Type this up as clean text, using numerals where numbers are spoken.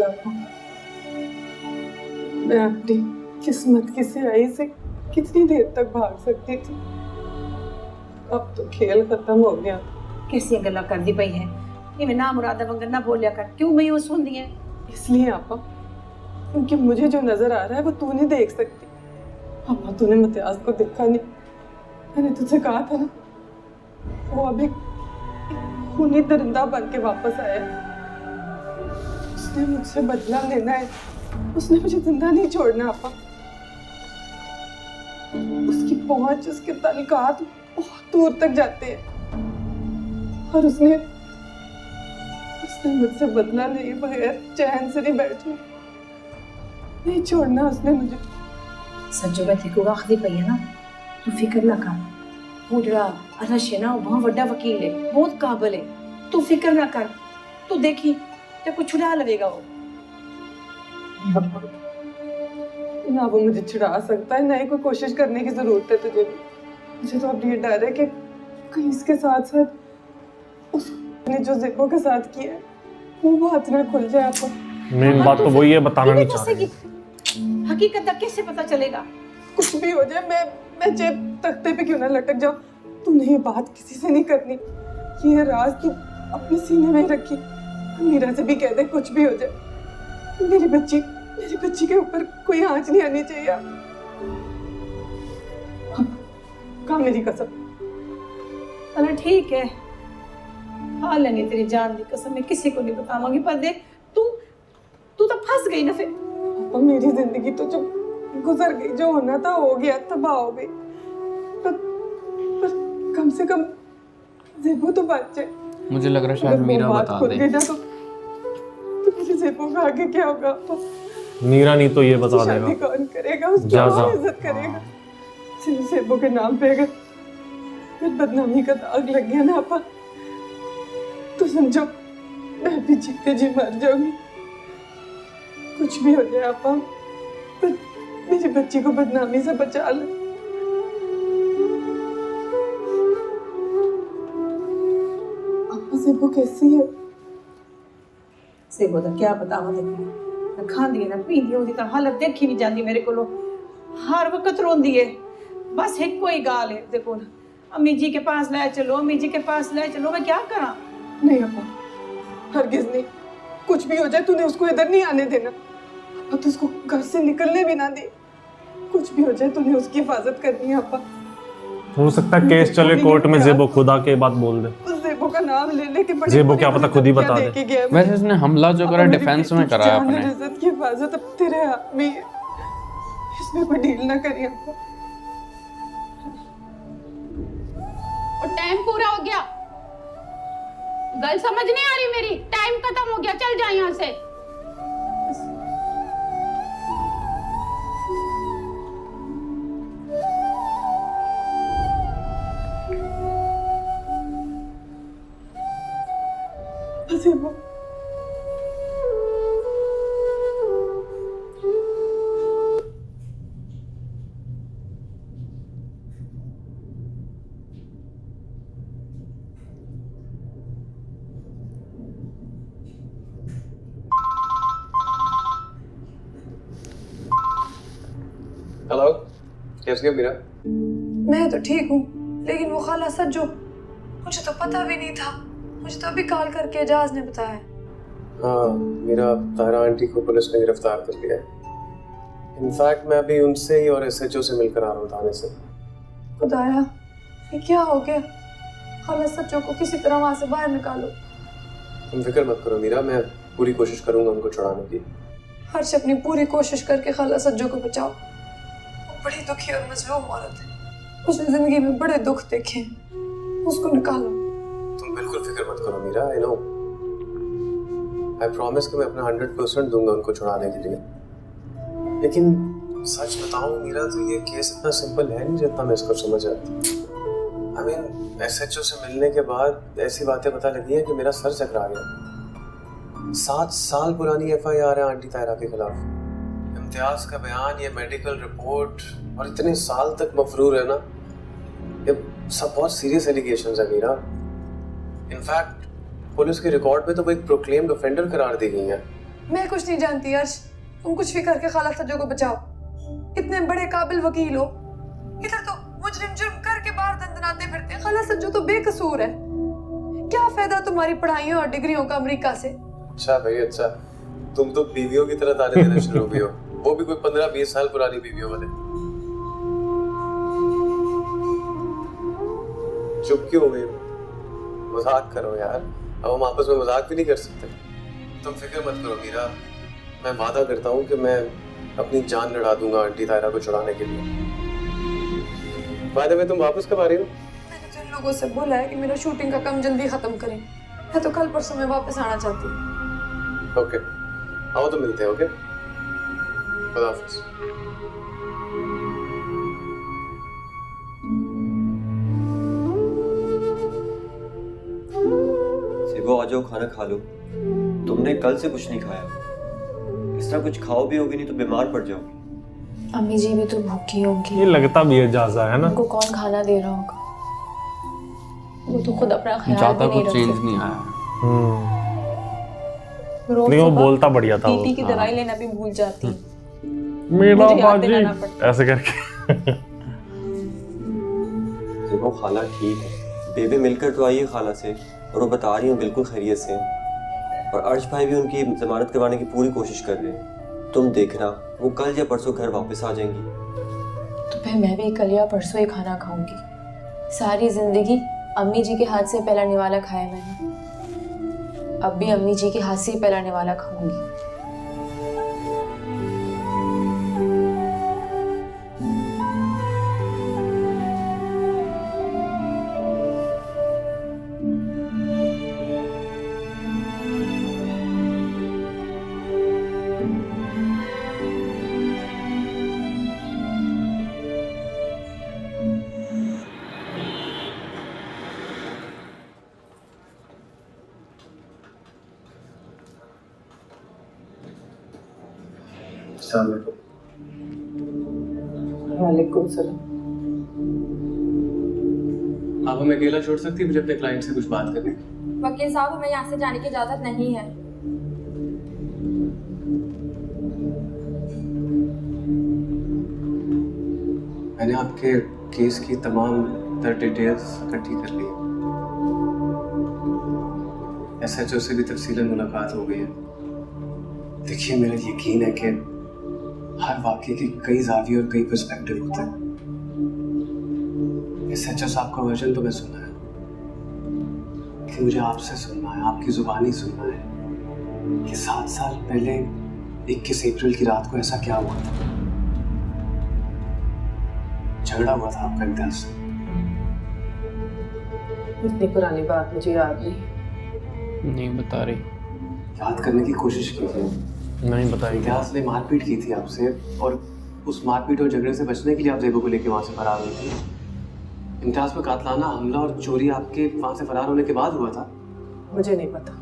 आपको। मैं अपनी किस्मत की स्याही से कितनी देर तक भाग सकती थी, अब तो खेल खत्म हो गया। कैसी गल्ला करदी पई है, इवें ना मुरादा वंगर ना बोलिया कर। क्यों मायूस होंदी है? इसलिए आपा क्योंकि मुझे जो नजर आ रहा है वो तू नहीं देख सकती। आपा तूने मुमताज को देखा नहीं, मैंने तुझसे कहा था ना, वो अभी खूनी दरिंदा बन के वापस आया है। उसने मुझसे बदला लेना है, उसने मुझे जिंदा नहीं छोड़ना। आपा उसकी पहुंच, उसके ताल्लुकात बहुत दूर तक जाते हैं और उसने मुझसे बदला लिए बगैर चैन से नहीं बैठना, नहीं छोड़ना उसने मुझे। सज्जो मैं तेको आखदी पई है ना, तू फिक्र ना कर। वो जड़ा अरश है ना, वो बहुत बड़ा वकील है, बहुत काबिल है। तू फिक्र ना कर, तू देखी तेको छुड़ा लेगा वो। ना वो मुझे छुड़ा सकता है, ना ही कोई कोशिश करने की जरूरत है तुझे भी। मुझे तो अब ये डर है कि कहीं इसके साथ साथ उसने जो ज़ेबो के साथ किया है वो बात ना खुल जाए। आपको मेन बात तो वही है, बताना नहीं चाह रही। हकीकत कैसे पता चलेगा? कुछ भी हो जाए, मैं जेब तख्ते पे क्यों ना लटक जाऊं, तूने ये बात किसी से नहीं करनी। ये राज तू अपने सीने में ही रखी। मीरा से भी कह दे, कुछ भी हो जाए मेरी बच्ची के ऊपर कोई आंच नहीं आनी चाहिए। कहा मेरी कसम। अरे ठीक है, खा लेनी तेरी जान की कसम, मैं किसी को नहीं बताऊंगी। पर देख तू तो फंस गई ना फिर। पापा मेरी जिंदगी तो जो गुजर गई, जो होना था हो गया, तबाह हो गई। पर कम से कम ज़ेबो तो बच जाए। मुझे लग रहा है शायद मीरा बता दे। तो मुझे ज़ेबो का आगे क्या होगा? मीरा नहीं तो ये बता देगा। शादी कौन करेगा? उसकी कौन इज्जत करेगा? सिर्फ ज़ेबो के नाम पे अगर बदनामी का दाग लग गया ना आपा, तो समझो मैं भी जीते जी मर जाऊंगी। कुछ भी हो जाए आपा, पर मेरी बच्ची को बदनामी से बचा ले। आपा ज़ेबो कैसी है? ज़ेबो दा क्या बतावा देखो, ना खांदी ना पींदी, ओदी तां हालत देखी नहीं जांदी मेरे कोलों। हर वक्त रोंदी है, बस एक कोई गाल है देखो ना, अम्मी जी के पास ले चलो, अम्मी जी के पास ले चलो। मैं क्या करा? नहीं अपा, हरगिज नहीं। कुछ भी हो जाए तूने उसको इधर नहीं आने देना। अपा तो उसको घर से निकलने भी ना दे। कुछ भी हो जाए तूने उसकी हिफाजत करनी है। अपा हो सकता है केस चले कोर्ट में, ज़ेबो खुदा के बात बोल दे। उस ज़ेबो का नाम ले के बड़ी ज़ेबो क्या पता खुद ही बता दे। वैसे इसने हमला जो करा डिफेंस में करा है अपने। इज्जत की हिफाजत अब तेरे हाथ में है, इसमें कोई डील ना करिए अपा। और टाइम पूरा हो गया, गल समझ नहीं आ रही मेरी? टाइम खत्म हो गया, चल जा यहाँ से। ज़ेबो हेलो, कैसी हो मीरा? मैं तो ठीक हूँ, लेकिन वो खाला सज्जो, मुझे तो पता भी नहीं था। मुझे तो अभी कॉल करके एजाज ने बताया। हाँ, मीरा तारा आंटी को पुलिस ने गिरफ्तार कर लिया है। इनफैक्ट मैं अभी उनसे ही और एसएचओ से मिलकर आ रहा हूँ थाने से। खुदाया, ये क्या हो गया? खाला सज्जो को किसी तरह वहाँ से बाहर निकालो। तुम फिक्र मत करो मीरा, मैं पूरी कोशिश करूंगा उनको छुड़ाने की। हर्ष अपनी पूरी कोशिश करके खाला सज्जो को बचाओ। वो बड़ी दुखी और मजलूम औरत है, उसने जिंदगी में बड़े दुख देखे, उसको निकालो। तुम बिल्कुल फिक्र मत करो Meera, I know, I promise कि मैं अपना 100% दूंगा उनको छुड़ाने के लिए। लेकिन सच बताऊं मीरा, तो ये केस इतना सिंपल है नहीं जितना मैं इसको समझ रहा था। आई मीन एसएचओ से मिलने के बाद ऐसी बातें पता लगी हैं कि मेरा सर चकरा गया। 7 साल पुरानी एफआईआर है आंटी तायरा के खिलाफ, इम्तियाज का बयान, ये मेडिकल रिपोर्ट, और इतने साल तक मफरूर है ना। ये सब बहुत सीरियस एलिगेशंस है मीरा। इनफैक्ट पुलिस के रिकॉर्ड में तो वो एक प्रोक्लेम्ड ऑफेंडर करार दी गई है। मैं कुछ नहीं जानती अर्श, तुम कुछ भी करके खाला सज्जो को बचाओ। इतने बड़े काबिल वकील हो, इधर तो मुजरिम जुर्म करके बाहर दंदनाते फिरते हैं। खाला सज्जो तो बेकसूर है। क्या फायदा तुम्हारी पढ़ाइयों और डिग्रियों का अमेरिका से? अच्छा भाई अच्छा, तुम तो बीवियों की तरह ताने देना शुरू हो गई हो, वो भी कोई 15-20 साल पुरानी बीवियों वाले। चुप क्यों हो गई? मजाक करो यार, अब हम आपस में मजाक भी नहीं कर सकते। तुम फिक्र मत करो मीरा, मैं वादा करता हूँ कि मैं अपनी जान लड़ा दूंगा आंटी तायरा को छुड़ाने के लिए। वादे में तुम वापस कब आ रही हो? मैंने जिन लोगों से बोला है कि मेरा शूटिंग का काम जल्दी खत्म करें, मैं तो कल परसों में वापस आना चाहती हूँ। ओके, आओ तो मिलते हैं। ओके, खुदा हाफिज़। सेबो आ जाओ, खाना खा लो। तुमने कल से कुछ नहीं खाया, इस तरह कुछ खाओ भी होगी नहीं तो बीमार पड़ जाओगी। अम्मी जी भी तो भूखी होंगी। ये लगता भी है जाजा है ना, उनको कौन खाना दे रहा होगा? वो तो खुद अपना ख्याल ज्यादा भी नहीं कुछ रख चेंज सकती। नहीं आया। रोज लेकिन वो सुबह बोलता बढ़िया था वो। टीटी की दवाई लेना भी भूल जाती। मेरा मुझे याद बाजी दिलाना पड़ता। ऐसे करके। देखो खाला ठीक है, बेबी मिलकर तो आई है खाला से और वो बता रही हूँ बिल्कुल खैरियत से। और अर्श भाई भी उनकी जमानत करवाने की पूरी कोशिश कर रहे हैं। तुम देखना वो कल या परसों घर वापस आ जाएंगी। तो फिर मैं भी कल या परसों ही खाना खाऊंगी। सारी जिंदगी अम्मी जी के हाथ से पहला निवाला खाया मैंने, अब भी अम्मी जी के हाथ से ही पहला निवाला खाऊंगी। वालेकुम सलाम। आप हमें अकेला छोड़ सकती है? मुझे अपने क्लाइंट से कुछ बात करनी है। वकील साहब, हमें यहाँ से जाने की इजाजत नहीं है। मैंने आपके केस की तमाम तर डिटेल्स इकट्ठी कर ली है। SHO से भी तफसीलन मुलाकात हो गई है। देखिए, मेरा यकीन है कि हर वाक़े के कई ज़ाविये और कई पर्सपेक्टिव होते हैं। SHO साहब का वर्जन तो मैं सुना है, कि मुझे आपसे सुनना है, आपकी ज़ुबानी सुनना है कि 7 साल पहले 21 अप्रैल की रात को ऐसा क्या हुआ था। झगड़ा हुआ था आपका इम्तियाज से। इतनी पुरानी बात मुझे याद नहीं बता रही। याद करने की कोशिश की थी। नहीं बताई। इम्तियाज ने मारपीट की थी आपसे, और उस मारपीट और झगड़े से बचने के लिए आप ज़ेबो को लेकर वहाँ से फरार हुई थी। इम्तियाज पर कातलाना हमला और चोरी आपके वहाँ से फरार होने के बाद हुआ था। मुझे नहीं पता।